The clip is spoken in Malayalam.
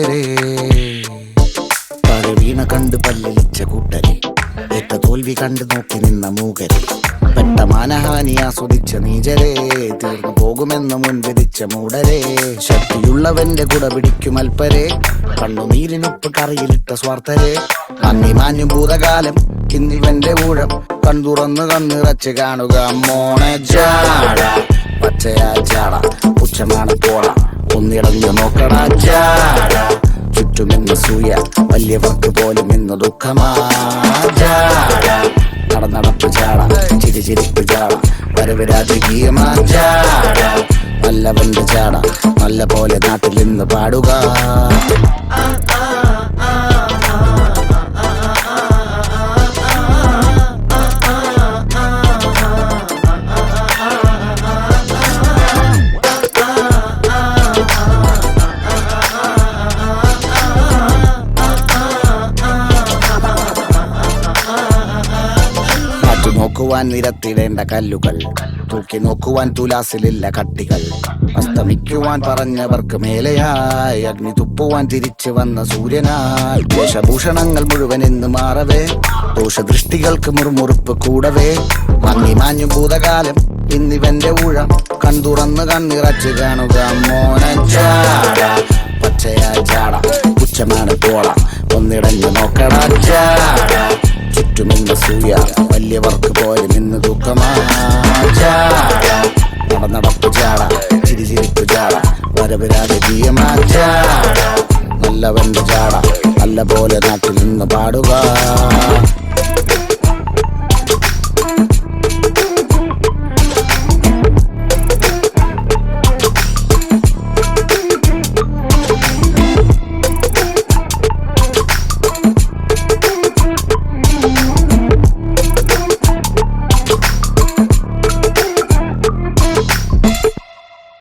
കൂട്ടരെ താഴെ വീണ കണ്ട് പല്ലിച്ച കൂട്ടരെ ഏറ്റ തോൽവി കണ്ട് നോക്കി നിന്ന മൂകരെ പെട്ട മാനഹാനി ആസ്വദിച്ച നീചരെ തീർന്നു പോകുമെന്ന് മുൻവിധിച്ച മൂടരെ ശക്തിയുള്ളവന്റെ കുട പിടിക്കും അൽപ്പരെ കണ്ണുനീരിനൊപ്പ് കറിയിലിട്ട സ്വാർത്ഥരെ അന്നി മാഞ്ഞു ഭൂതകാലം ഇന്നിവന്റെ ഊഴം കൺതുറന്ന് കണ്ണിറച്ച് കാണുക മോണെ ജാട പച്ചയാ ചാട പുച്ഛമാണ് പോട ഒന്നിടഞ്ഞു നോക്കടാ ജാട ചുറ്റുമെന്ന് സൂയ വലിയവർക്ക് പോലും ഇന്ന് ദുഃഖമാ ജാട നടപ്പ് ചാട ചിരിച്ചിരിപ്പ് ചാട വരവ് രാജകീയമാ ചാട നല്ലവന്റെ ചാട നല്ല പോലെ നാട്ടിൽ നിന്ന് പാടുക. നോക്കുവാൻ നിരത്തിടേണ്ട കല്ലുകൾ തൂക്കി നോക്കുവാൻ തുലാസിലില്ല കട്ടികൾ അസ്തമിക്കുവാൻ പറഞ്ഞവർക്ക് മേലെയായി അഗ്നി തുപ്പുവാൻ തിരിച്ചു വന്ന സൂര്യനായി വേഷഭൂഷണങ്ങൾ മുഴുവൻ ഇന്ന് മാറവേ ദോഷദൃഷ്ടികൾക്ക് മുറുമുറുപ്പ് കൂടവേ മങ്ങി മാഞ്ഞു ഭൂതകാലം ഇന്നിവന്റെ ഊഴം കൺതുറന്ന് കണ്ണിറച്ച് കാണുക മോനെ ചാട പച്ചയാ ചാട പുച്ഛമാണ് പോള ഒന്നിടഞ്ഞു നോക്കടാ ചാട ചുറ്റുമെന്ന് സൂയ വലിയവർക്ക് പോലും ഇന്ന് ദുഃഖമാ ചാട നടപ്പ് ചാട ചിരിച്ചിരിപ്പ് ചാട വരവ് രാജകീയമാ ചാട നല്ലവന്റെ ചാട നല്ല പോലെ നാട്ടിൽ നിന്ന് പാടുക.